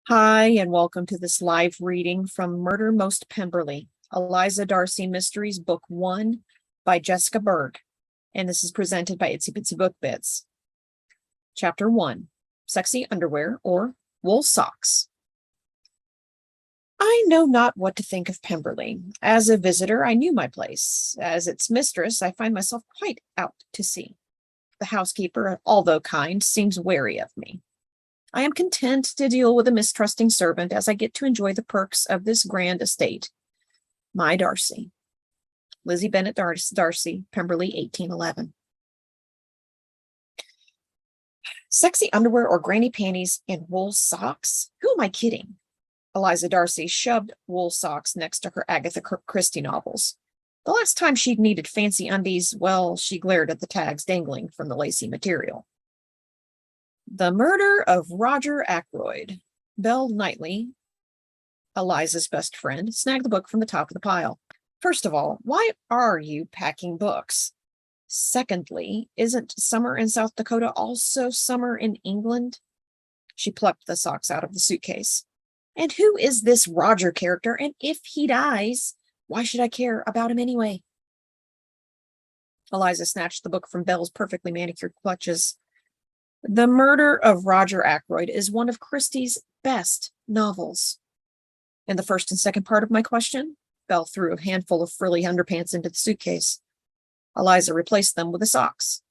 Hi, and welcome to this live reading from Murder Most Pemberley, Eliza Darcy Mysteries, Book 1 by Jessica Berg. And this is presented by Itsy Bitsy Book Bits. Chapter 1, Sexy Underwear or Wool Socks. I know not what to think of Pemberley. As a visitor, I knew my place. As its mistress, I find myself quite out to sea. The housekeeper, although kind, seems wary of me. I am content to deal with a mistrusting servant as I get to enjoy the perks of this grand estate. My Darcy. Lizzie Bennet Darcy, Pemberley, 1811. Sexy underwear or granny panties and wool socks? Who am I kidding? Eliza Darcy shoved wool socks next to her Agatha Christie novels. The last time she'd needed fancy undies, well, she glared at the tags dangling from the lacy material. The Murder of Roger Ackroyd. Belle Knightley, Eliza's best friend, snagged the book from the top of the pile. First of all, why are you packing books? Secondly, isn't summer in South Dakota also summer in England? She plucked the socks out of the suitcase. And who is this Roger character? And if he dies, why should I care about him anyway? Eliza snatched the book from Belle's perfectly manicured clutches. The Murder of Roger Ackroyd is one of Christie's best novels. And the first and second part of my question? Belle threw a handful of frilly underpants into the suitcase. Eliza replaced them with the socks.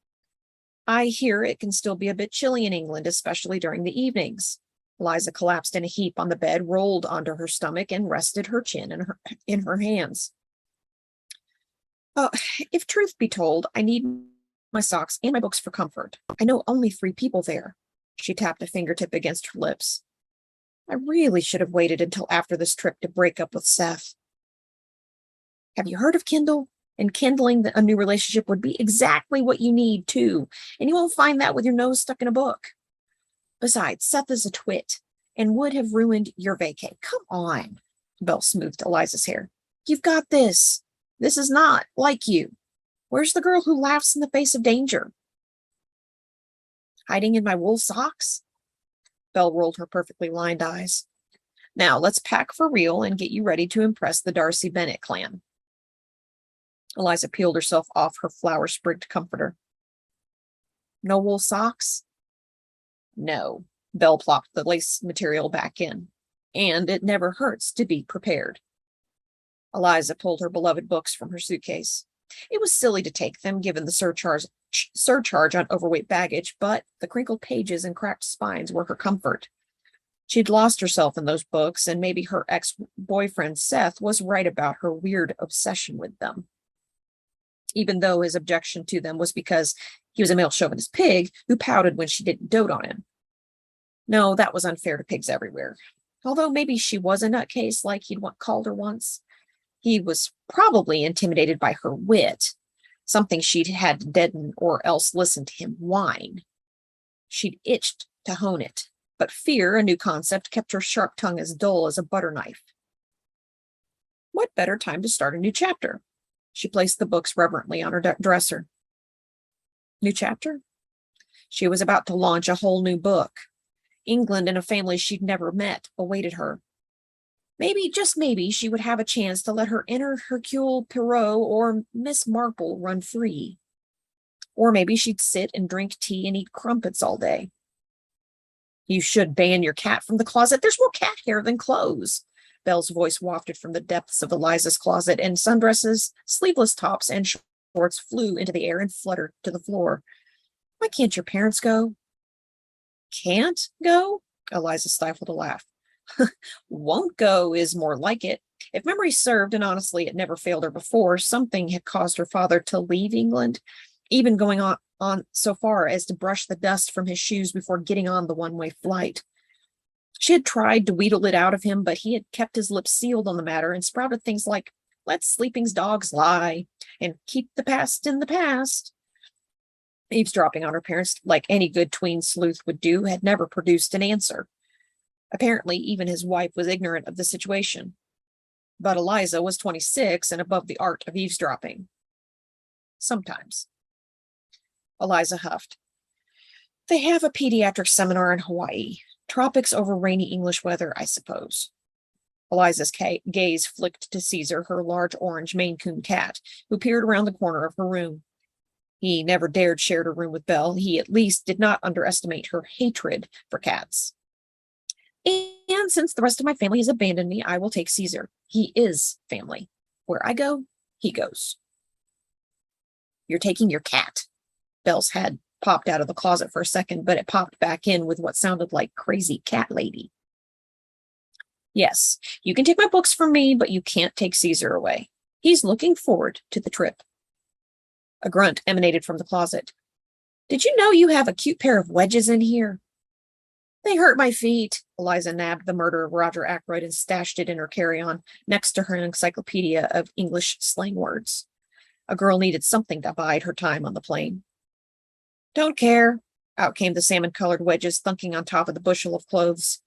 I hear it can still be a bit chilly in England, especially during the evenings. Eliza collapsed in a heap on the bed, rolled onto her stomach, and rested her chin in her hands. If truth be told, I need my socks and my books for comfort. I know only 3 people there. She tapped a fingertip against her lips. I really should have waited until after this trip to break up with Seth. Have you heard of Kindle? And kindling a new relationship would be exactly what you need, too. And you won't find that with your nose stuck in a book. Besides, Seth is a twit and would have ruined your vacay. Come on. Belle smoothed Eliza's hair. You've got this. This is not like you. Where's the girl who laughs in the face of danger? Hiding in my wool socks? Belle rolled her perfectly lined eyes. Now let's pack for real and get you ready to impress the Darcy Bennet clan. Eliza peeled herself off her flower-sprigged comforter. No wool socks? No. Belle plopped the lace material back in. And it never hurts to be prepared. Eliza pulled her beloved books from her suitcase. It was silly to take them, given the surcharge on overweight baggage, but the crinkled pages and cracked spines were her comfort. She'd lost herself in those books, and maybe her ex-boyfriend Seth was right about her weird obsession with them. Even though his objection to them was because he was a male chauvinist pig who pouted when she didn't dote on him. No, that was unfair to pigs everywhere. Although maybe she was a nutcase like he'd called her once. He was probably intimidated by her wit, something she'd had to deaden or else listen to him whine. She'd itched to hone it, but fear, a new concept, kept her sharp tongue as dull as a butter knife. What better time to start a new chapter? She placed the books reverently on her dresser. New chapter? She was about to launch a whole new book. England and a family she'd never met awaited her. Maybe, just maybe, she would have a chance to let her inner Hercule Poirot or Miss Marple run free. Or maybe she'd sit and drink tea and eat crumpets all day. You should ban your cat from the closet. There's more cat hair than clothes. Belle's voice wafted from the depths of Eliza's closet, and sundresses, sleeveless tops, and shorts flew into the air and fluttered to the floor. Why can't your parents go? Can't go? Eliza stifled a laugh. Won't go is more like it. If memory served, and honestly it never failed her before, something had caused her father to leave England, even going on so far as to brush the dust from his shoes before getting on the one-way flight. She had tried to wheedle it out of him, but he had kept his lips sealed on the matter and sprouted things like, let sleeping's dogs lie, and keep the past in the past. Eavesdropping on her parents, like any good tween sleuth would do, had never produced an answer. Apparently, even his wife was ignorant of the situation. But Eliza was 26 and above the art of eavesdropping. Sometimes. Eliza huffed. They have a pediatric seminar in Hawaii. Tropics over rainy English weather, I suppose. Eliza's gaze flicked to Caesar, her large orange Maine Coon cat, who peered around the corner of her room. He never dared share a room with Belle. He at least did not underestimate her hatred for cats. And since the rest of my family has abandoned me, I will take Caesar. He is family. Where I go, he goes. You're taking your cat. Belle's head popped out of the closet for a second, but it popped back in with what sounded like crazy cat lady. Yes, you can take my books from me, but you can't take Caesar away. He's looking forward to the trip. A grunt emanated from the closet. Did you know you have a cute pair of wedges in here? They hurt my feet. Eliza nabbed the murder of Roger Ackroyd and stashed it in her carry-on next to her encyclopedia of English slang words. A girl needed something to bide her time on the plane. Don't care. Out came the salmon-colored wedges thunking on top of the bushel of clothes.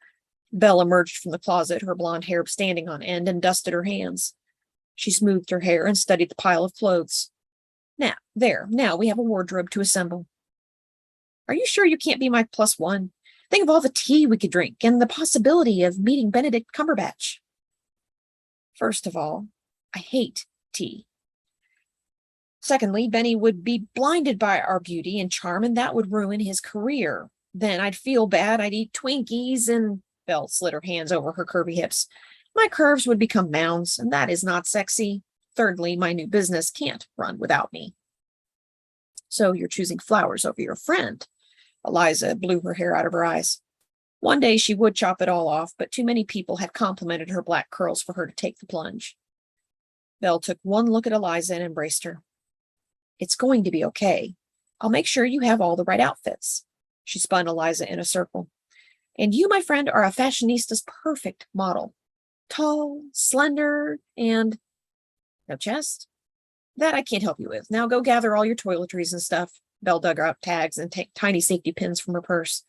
Belle emerged from the closet, her blonde hair standing on end, and dusted her hands. She smoothed her hair and studied the pile of clothes. Now we have a wardrobe to assemble. Are you sure you can't be my +1? Think of all the tea we could drink and the possibility of meeting Benedict Cumberbatch. First of all, I hate tea. Secondly, Benny would be blinded by our beauty and charm, and that would ruin his career. Then I'd feel bad, I'd eat Twinkies, and Belle slid her hands over her curvy hips. My curves would become mounds, and that is not sexy. Thirdly, my new business can't run without me. So you're choosing flowers over your friend. Eliza blew her hair out of her eyes. One day she would chop it all off, but too many people had complimented her black curls for her to take the plunge. Belle took one look at Eliza and embraced her. It's going to be okay. I'll make sure you have all the right outfits. She spun Eliza in a circle. And you, my friend, are a fashionista's perfect model. Tall, slender, and no chest? That I can't help you with. Now go gather all your toiletries and stuff. Belle dug out tags and tiny safety pins from her purse.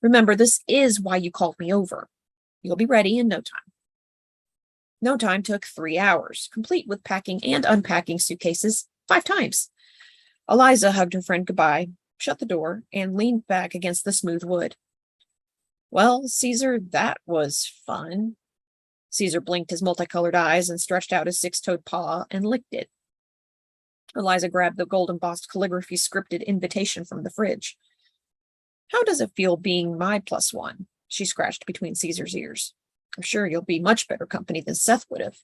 Remember, this is why you called me over. You'll be ready in no time. No time took 3 hours, complete with packing and unpacking suitcases 5 times. Eliza hugged her friend goodbye, shut the door, and leaned back against the smooth wood. Well, Caesar, that was fun. Caesar blinked his multicolored eyes and stretched out his 6-toed paw and licked it. Eliza grabbed the gold-embossed calligraphy scripted invitation from the fridge. How does it feel being my +1? She scratched between Caesar's ears. I'm sure you'll be much better company than Seth would have.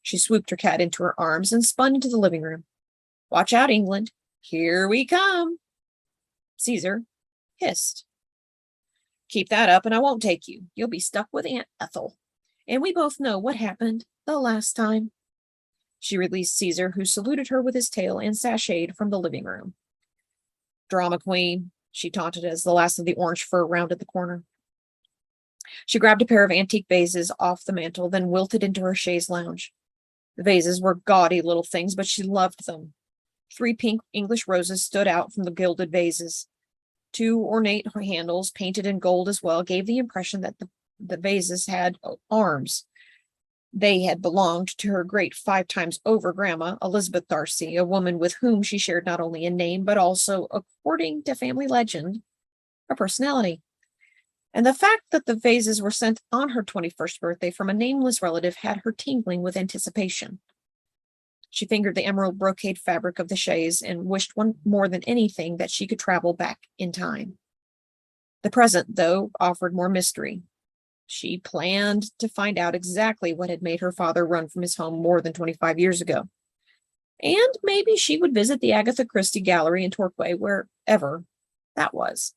She swooped her cat into her arms and spun into the living room. Watch out, England. Here we come. Caesar hissed. Keep that up and I won't take you. You'll be stuck with Aunt Ethel. And we both know what happened the last time. She released Caesar, who saluted her with his tail and sashayed from the living room. Drama queen, she taunted as the last of the orange fur rounded the corner. She grabbed a pair of antique vases off the mantel, then wilted into her chaise lounge. The vases were gaudy little things, but she loved them. 3 pink English roses stood out from the gilded vases. 2 ornate handles, painted in gold as well, gave the impression that the vases had arms. They had belonged to her great 5 times over grandma, Elizabeth Darcy, a woman with whom she shared not only a name, but also, according to family legend, a personality. And the fact that the vases were sent on her 21st birthday from a nameless relative had her tingling with anticipation. She fingered the emerald brocade fabric of the chaise and wished one more than anything that she could travel back in time. The present, though, offered more mystery. She planned to find out exactly what had made her father run from his home more than 25 years ago. And maybe she would visit the Agatha Christie gallery in Torquay, wherever that was.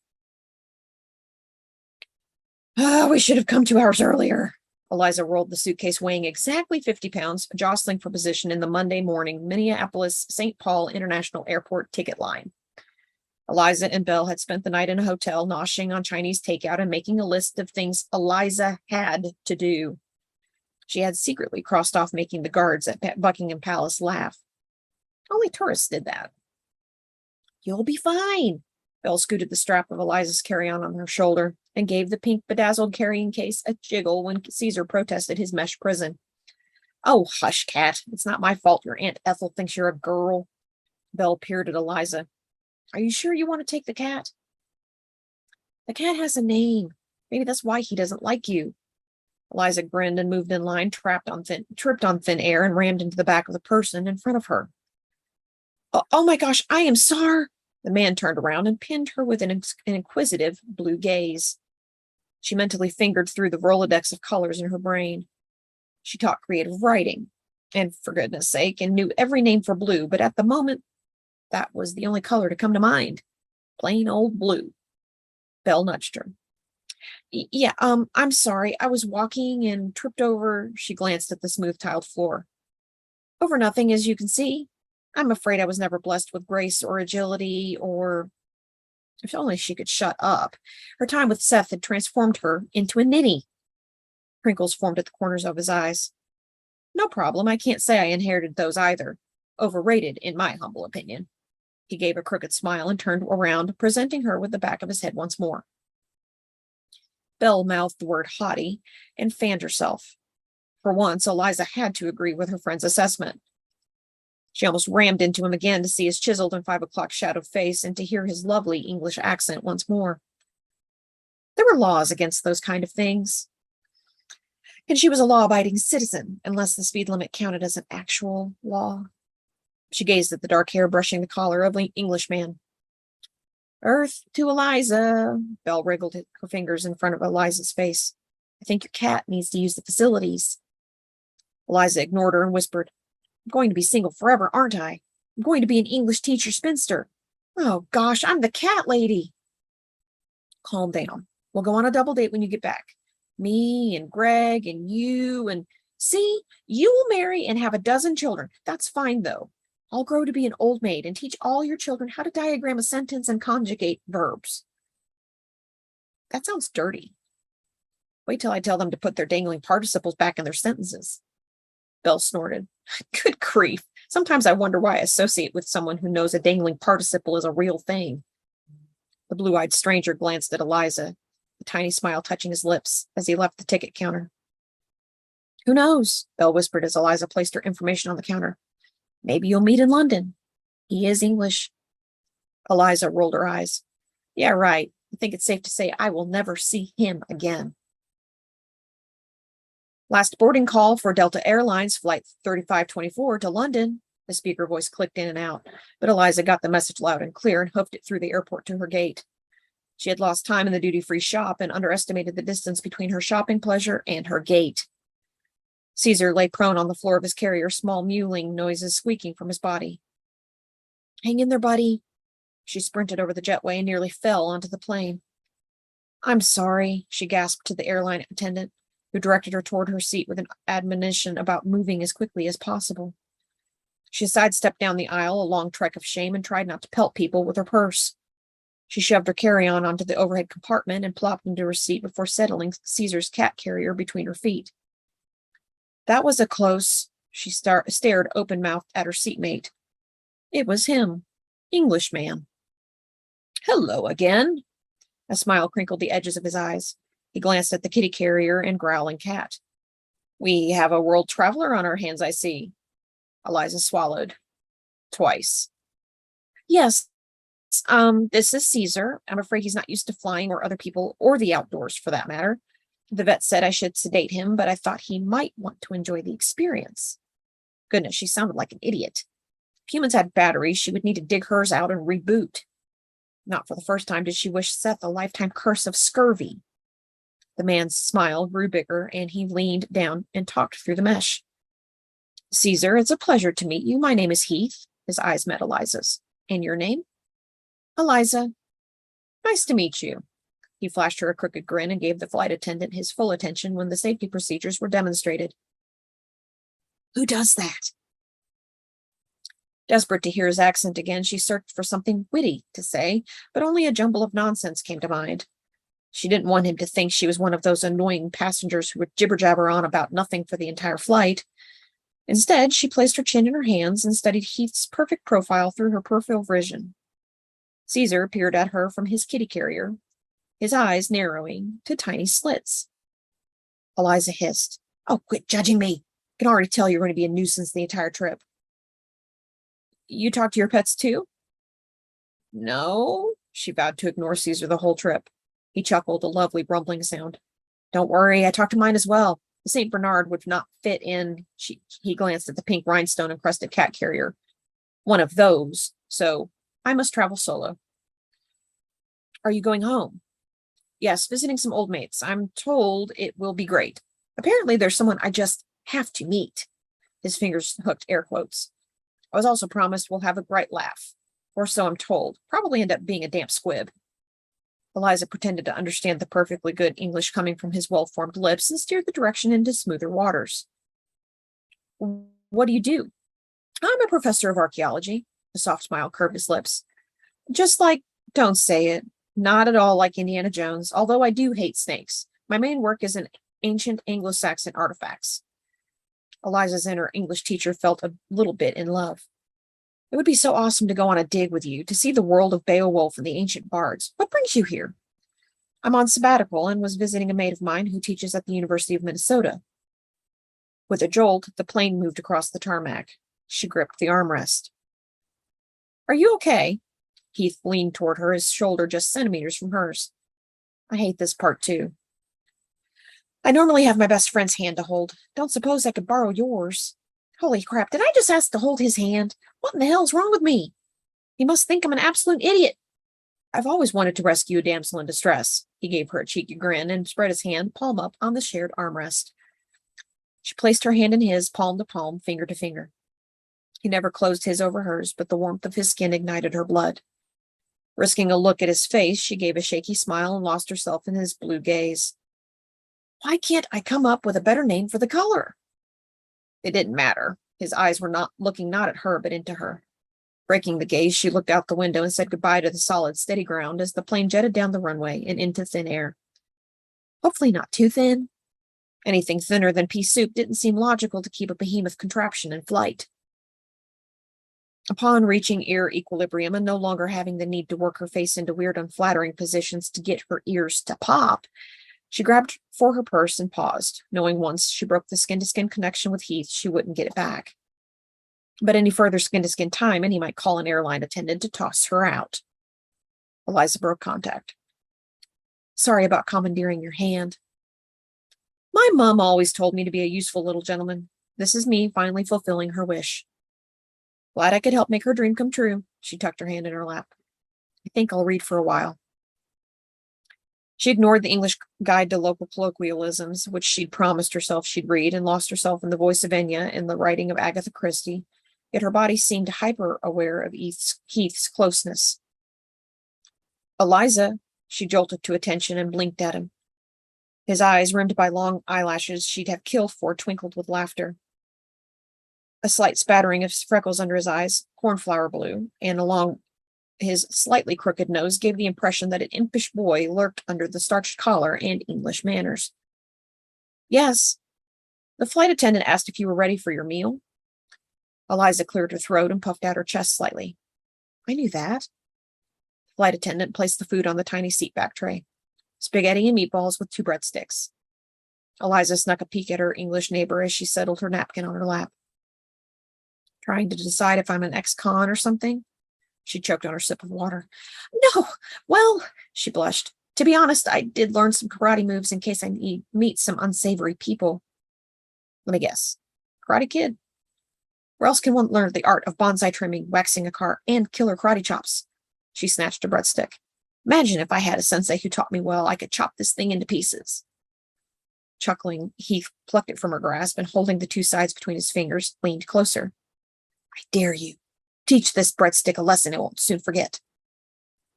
We should have come 2 hours earlier. Eliza rolled the suitcase weighing exactly 50 pounds, jostling for position in the Monday morning Minneapolis-St. Paul International Airport ticket line. Eliza and Belle had spent the night in a hotel, noshing on Chinese takeout and making a list of things Eliza had to do. She had secretly crossed off making the guards at Buckingham Palace laugh. Only tourists did that. You'll be fine. Belle scooted the strap of Eliza's carry-on on her shoulder and gave the pink bedazzled carrying case a jiggle when Caesar protested his mesh prison. Oh, hush, cat. It's not my fault your Aunt Ethel thinks you're a girl. Belle peered at Eliza. Are you sure you want to take the cat? The cat has a name. Maybe that's why he doesn't like you. Eliza grinned and moved in line, tripped on thin air, and rammed into the back of the person in front of her. Oh my gosh, I am sorry. The man turned around and pinned her with an inquisitive blue gaze. She mentally fingered through the Rolodex of colors in her brain. She taught creative writing, and for goodness sake, and knew every name for blue, but at the moment, that was the only color to come to mind. Plain old blue. Belle nudged her. Yeah, I'm sorry. I was walking and tripped over. She glanced at the smooth tiled floor. Over nothing, as you can see. I'm afraid I was never blessed with grace or agility or... If only she could shut up. Her time with Seth had transformed her into a ninny. Crinkles formed at the corners of his eyes. No problem. I can't say I inherited those either. Overrated, in my humble opinion. He gave a crooked smile and turned around, presenting her with the back of his head once more. Belle mouthed the word haughty and fanned herself. For once, Eliza had to agree with her friend's assessment. She almost rammed into him again to see his chiseled and 5 o'clock shadowed face and to hear his lovely English accent once more. There were laws against those kind of things. And she was a law-abiding citizen, unless the speed limit counted as an actual law. She gazed at the dark hair brushing the collar of the Englishman. Earth to Eliza. Belle wriggled her fingers in front of Eliza's face. I think your cat needs to use the facilities. Eliza ignored her and whispered, I'm going to be single forever, aren't I? I'm going to be an English teacher spinster. Oh, gosh, I'm the cat lady. Calm down. We'll go on a double date when you get back. Me and Greg and you and... See, you will marry and have a dozen children. That's fine, though. I'll grow to be an old maid and teach all your children how to diagram a sentence and conjugate verbs. That sounds dirty. Wait till I tell them to put their dangling participles back in their sentences. Belle snorted. Good grief. Sometimes I wonder why I associate with someone who knows a dangling participle is a real thing. The blue-eyed stranger glanced at Eliza, a tiny smile touching his lips as he left the ticket counter. Who knows? Belle whispered as Eliza placed her information on the counter. Maybe you'll meet in London. He is English. Eliza rolled her eyes. Yeah, right. I think it's safe to say I will never see him again. Last boarding call for Delta Airlines Flight 3524 to London. The speaker voice clicked in and out, but Eliza got the message loud and clear and hoofed it through the airport to her gate. She had lost time in the duty-free shop and underestimated the distance between her shopping pleasure and her gate. Caesar lay prone on the floor of his carrier, small mewling noises squeaking from his body. Hang in there, buddy. She sprinted over the jetway and nearly fell onto the plane. I'm sorry, she gasped to the airline attendant, who directed her toward her seat with an admonition about moving as quickly as possible. She sidestepped down the aisle, a long trek of shame, and tried not to pelt people with her purse. She shoved her carry-on onto the overhead compartment and plopped into her seat before settling Caesar's cat carrier between her feet. That was a close. She stared open-mouthed at her seatmate. It was him, Englishman. Hello again. A smile crinkled the edges of his eyes. He glanced at the kitty carrier and growling cat. We have a world traveler on our hands, I see. Eliza swallowed. Twice. Yes, this is Caesar. I'm afraid he's not used to flying or other people or the outdoors for that matter. The vet said I should sedate him, but I thought he might want to enjoy the experience. Goodness, she sounded like an idiot. If humans had batteries, she would need to dig hers out and reboot. Not for the first time did she wish Seth a lifetime curse of scurvy. The man's smile grew bigger, and he leaned down and talked through the mesh. Caesar, it's a pleasure to meet you. My name is Heath. His eyes met Eliza's. And your name? Eliza. Nice to meet you. He flashed her a crooked grin and gave the flight attendant his full attention when the safety procedures were demonstrated. Who does that? Desperate to hear his accent again, she searched for something witty to say, but only a jumble of nonsense came to mind. She didn't want him to think she was one of those annoying passengers who would jibber-jabber on about nothing for the entire flight. Instead, she placed her chin in her hands and studied Heath's perfect profile through her peripheral vision. Caesar peered at her from his kitty carrier, his eyes narrowing to tiny slits. Eliza hissed, Oh, quit judging me. I can already tell you're going to be a nuisance the entire trip. You talk to your pets too? No, she vowed to ignore Caesar the whole trip. He chuckled, a lovely rumbling sound. Don't worry, I talked to mine as well. The St. Bernard would not fit in. He glanced at the pink rhinestone encrusted cat carrier. One of those, so I must travel solo. Are you going home? Yes, visiting some old mates. I'm told it will be great. Apparently there's someone I just have to meet. His fingers hooked air quotes. I was also promised we'll have a bright laugh. Or so I'm told. Probably end up being a damp squib. Eliza pretended to understand the perfectly good English coming from his well-formed lips and steered the direction into smoother waters. What do you do? I'm a professor of archaeology. A soft smile curved his lips. Just like, don't say it. Not at all like Indiana Jones, although I do hate snakes. My main work is in ancient Anglo-Saxon artifacts. Eliza's inner English teacher felt a little bit in love. It would be so awesome to go on a dig with you, to see the world of Beowulf and the ancient bards. What brings you here? I'm on sabbatical and was visiting a mate of mine who teaches at the University of Minnesota. With a jolt, the plane moved across the tarmac. She gripped the armrest. Are you okay? Heath leaned toward her, his shoulder just centimeters from hers. I hate this part, too. I normally have my best friend's hand to hold. Don't suppose I could borrow yours. Holy crap, did I just ask to hold his hand? What in the hell's wrong with me? He must think I'm an absolute idiot. I've always wanted to rescue a damsel in distress. He gave her a cheeky grin and spread his hand, palm up, on the shared armrest. She placed her hand in his, palm to palm, finger to finger. He never closed his over hers, but the warmth of his skin ignited her blood. Risking a look at his face, she gave a shaky smile and lost herself in his blue gaze. Why can't I come up with a better name for the color? It didn't matter. His eyes were not at her, but into her. Breaking the gaze, she looked out the window and said goodbye to the solid, steady ground as the plane jetted down the runway and into thin air. Hopefully not too thin. Anything thinner than pea soup didn't seem logical to keep a behemoth contraption in flight. Upon reaching ear equilibrium and no longer having the need to work her face into weird, unflattering positions to get her ears to pop, she grabbed for her purse and paused, knowing once she broke the skin-to-skin connection with Heath, she wouldn't get it back. But any further skin-to-skin time, and he might call an airline attendant to toss her out. Eliza broke contact. Sorry about commandeering your hand. My mom always told me to be a useful little gentleman. This is me finally fulfilling her wish. Glad I could help make her dream come true. She tucked her hand in her lap. I think I'll read for a while. She ignored the English guide to local colloquialisms, which she'd promised herself she'd read, and lost herself in the voice of Enya and the writing of Agatha Christie, yet her body seemed hyper-aware of Heath's closeness. Eliza, she jolted to attention and blinked at him. His eyes, rimmed by long eyelashes she'd have killed for, twinkled with laughter. A slight spattering of freckles under his eyes, cornflower blue, and along his slightly crooked nose gave the impression that an impish boy lurked under the starched collar and English manners. Yes. The flight attendant asked if you were ready for your meal. Eliza cleared her throat and puffed out her chest slightly. I knew that. The flight attendant placed the food on the tiny seatback tray. Spaghetti and meatballs with 2 breadsticks. Eliza snuck a peek at her English neighbor as she settled her napkin on her lap. Trying to decide if I'm an ex-con or something? She choked on her sip of water. No, well, she blushed. To be honest, I did learn some karate moves in case I meet some unsavory people. Let me guess. Karate Kid. Where else can one learn the art of bonsai trimming, waxing a car, and killer karate chops? She snatched a breadstick. Imagine if I had a sensei who taught me well, I could chop this thing into pieces. Chuckling, Heath plucked it from her grasp and, holding the 2 sides between his fingers, leaned closer. I dare you. Teach this breadstick a lesson it won't soon forget.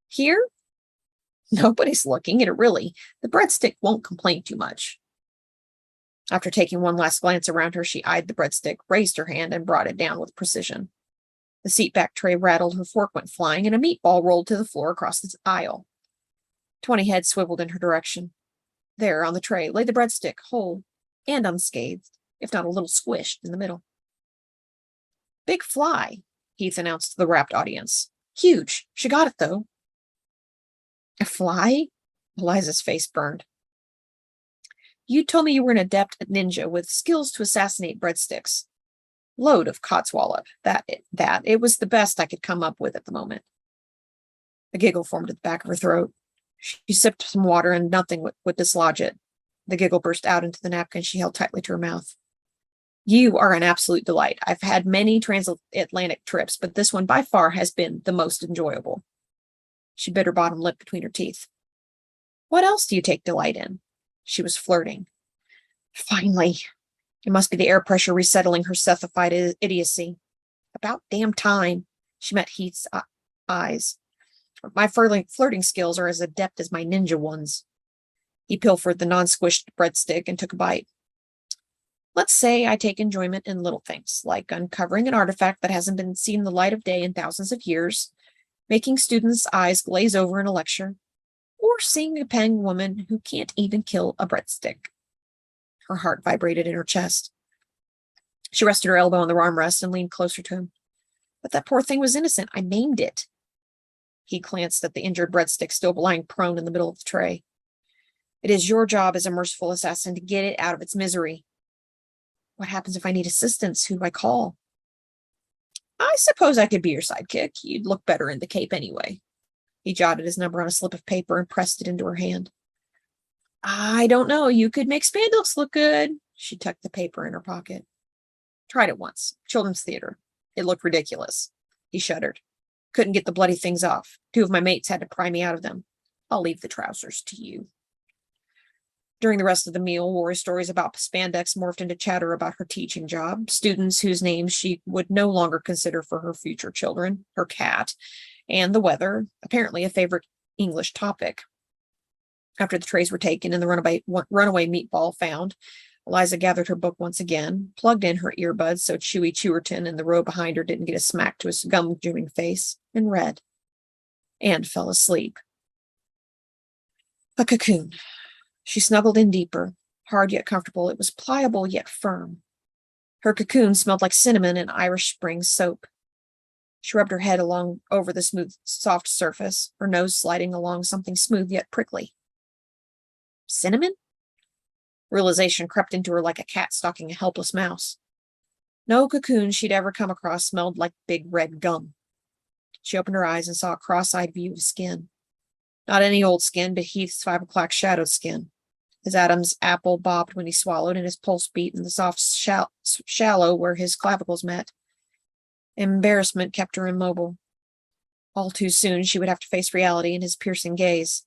Here? Nobody's looking, and the breadstick won't complain too much. After taking one last glance around her, she eyed the breadstick, raised her hand, and brought it down with precision. The seatback tray rattled, her fork went flying, and a meatball rolled to the floor across the aisle. 20 heads swiveled in her direction. There, on the tray, lay the breadstick, whole and unscathed, if not a little squished in the middle. Big fly, Heath announced to the rapt audience. Huge. She got it, though. A fly? Eliza's face burned. You told me you were an adept ninja with skills to assassinate breadsticks. Load of codswallop. It was the best I could come up with at the moment. A giggle formed at the back of her throat. She sipped some water and nothing would dislodge it. The giggle burst out into the napkin she held tightly to her mouth. You are an absolute delight. I've had many transatlantic trips, but this one by far has been the most enjoyable. She bit her bottom lip between her teeth. What else do you take delight in? She was flirting. Finally. It must be the air pressure resettling her sethified idiocy. About damn time. She met Heath's eyes. My flirting skills are as adept as my ninja ones. He pilfered the non-squished breadstick and took a bite. Let's say I take enjoyment in little things, like uncovering an artifact that hasn't been seen the light of day in thousands of years, making students' eyes glaze over in a lecture, or seeing a pang woman who can't even kill a breadstick. Her heart vibrated in her chest. She rested her elbow on the armrest and leaned closer to him. But that poor thing was innocent. I maimed it. He glanced at the injured breadstick still lying prone in the middle of the tray. It is your job as a merciful assassin to get it out of its misery. What happens if I need assistance? Who do I call? I suppose I could be your sidekick. You'd look better in the cape anyway. He jotted his number on a slip of paper and pressed it into her hand. I don't know. You could make spandex look good. She tucked the paper in her pocket. Tried it once. Children's theater. It looked ridiculous. He shuddered. Couldn't get the bloody things off. 2 of my mates had to pry me out of them. I'll leave the trousers to you. During the rest of the meal, war stories about spandex morphed into chatter about her teaching job, students whose names she would no longer consider for her future children, her cat, and the weather, apparently a favorite English topic. After the trays were taken and the runaway meatball found, Eliza gathered her book once again, plugged in her earbuds so Chewy Chewerton in the row behind her didn't get a smack to his gum-chewing face, and read. And fell asleep. A cocoon. She snuggled in deeper, hard yet comfortable. It was pliable yet firm. Her cocoon smelled like cinnamon and Irish Spring soap. She rubbed her head along over the smooth, soft surface, her nose sliding along something smooth yet prickly. Cinnamon? Realization crept into her like a cat stalking a helpless mouse. No cocoon she'd ever come across smelled like big red gum. She opened her eyes and saw a cross-eyed view of skin. Not any old skin, but Heath's 5 o'clock shadowed skin. His Adam's apple bobbed when he swallowed, and his pulse beat in the soft shallow where his clavicles met. Embarrassment kept her immobile. All too soon she would have to face reality in his piercing gaze.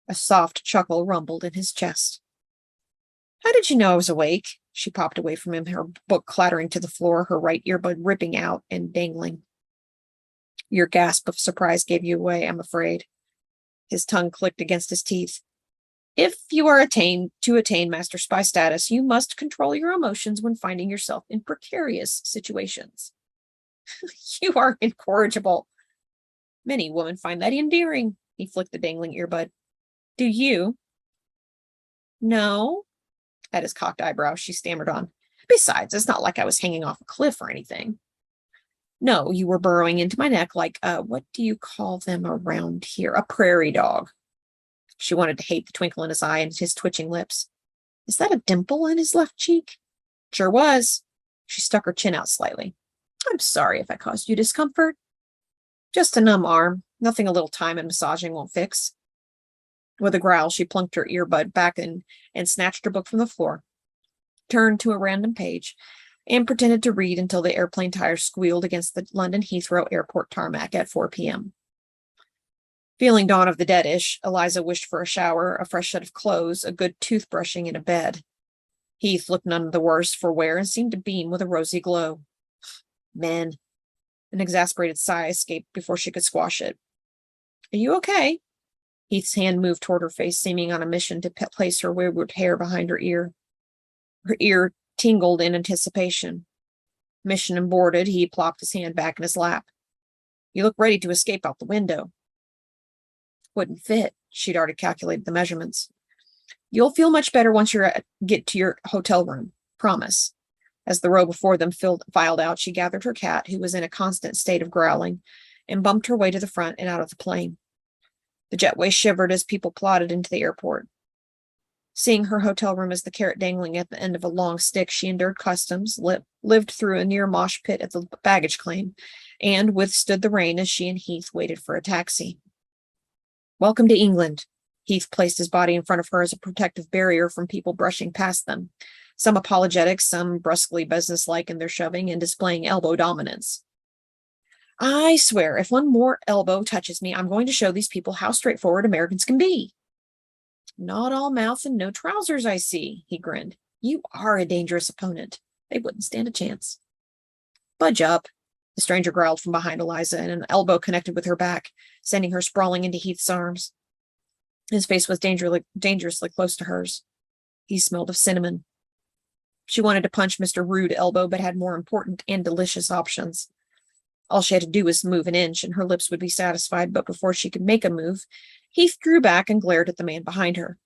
A soft chuckle rumbled in his chest. How did you know I was awake? She popped away from him, her book clattering to the floor, her right earbud ripping out and dangling. Your gasp of surprise gave you away, I'm afraid. His tongue clicked against his teeth. If you are to attain Master Spy status, you must control your emotions when finding yourself in precarious situations. You are incorrigible. Many women find that endearing. He flicked the dangling earbud. Do you? No. At his cocked eyebrow, she stammered on. Besides, it's not like I was hanging off a cliff or anything. No, you were burrowing into my neck like, what do you call them around here? A prairie dog. She wanted to hate the twinkle in his eye and his twitching lips. Is that a dimple in his left cheek? Sure was. She stuck her chin out slightly. I'm sorry if I caused you discomfort. Just a numb arm. Nothing a little time and massaging won't fix. With a growl, she plunked her earbud back and snatched her book from the floor, turned to a random page, and pretended to read until the airplane tires squealed against the London Heathrow Airport tarmac at 4 p.m. Feeling dawn of the dead-ish, Eliza wished for a shower, a fresh set of clothes, a good toothbrushing, and a bed. Heath looked none the worse for wear and seemed to beam with a rosy glow. Men. An exasperated sigh escaped before she could squash it. Are you okay? Heath's hand moved toward her face, seeming on a mission to place her wayward hair behind her ear. Her ear tingled in anticipation. Mission aborted, he plopped his hand back in his lap. You look ready to escape out the window. Wouldn't fit. She'd already calculated the measurements. You'll feel much better once you get to your hotel room. Promise. As the row before them filed out, she gathered her cat, who was in a constant state of growling, and bumped her way to the front and out of the plane. The jetway shivered as people plodded into the airport. Seeing her hotel room as the carrot dangling at the end of a long stick, she endured customs, lived through a near mosh pit at the baggage claim, and withstood the rain as she and Heath waited for a taxi. Welcome to England. Heath placed his body in front of her as a protective barrier from people brushing past them, some apologetic, some brusquely businesslike in their shoving and displaying elbow dominance. I swear, if one more elbow touches me, I'm going to show these people how straightforward Americans can be. Not all mouth and no trousers, I see, he grinned. You are a dangerous opponent. They wouldn't stand a chance. Budge up, the stranger growled from behind Eliza, and an elbow connected with her back, sending her sprawling into Heath's arms. His face was dangerously close to hers. He smelled of cinnamon. She wanted to punch Mr. Rude Elbow, but had more important and delicious options. All she had to do was move an inch, and her lips would be satisfied, but before she could make a move, Heath drew back and glared at the man behind her.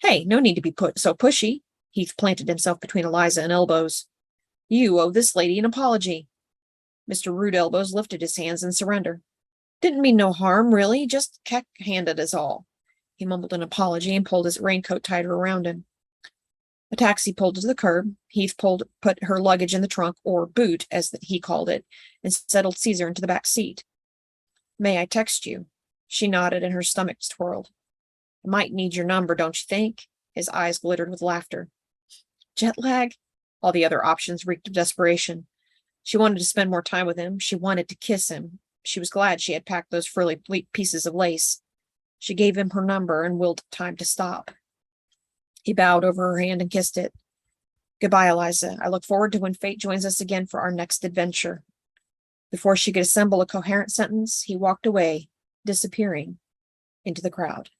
Hey, no need to be so pushy. Heath planted himself between Eliza and Elbows. You owe this lady an apology. Mr. Rude Elbows lifted his hands in surrender. Didn't mean no harm, really, just cack-handed is all. He mumbled an apology and pulled his raincoat tighter around him. A taxi pulled to the curb. Heath put her luggage in the trunk, or boot, as he called it, and settled Caesar into the back seat. May I text you? She nodded, and her stomach twirled. I might need your number, don't you think? His eyes glittered with laughter. Jet lag? All the other options reeked of desperation. She wanted to spend more time with him. She wanted to kiss him. She was glad she had packed those frilly pieces of lace. She gave him her number and willed time to stop. He bowed over her hand and kissed it. Goodbye, Eliza. I look forward to when fate joins us again for our next adventure. Before she could assemble a coherent sentence, he walked away, disappearing into the crowd.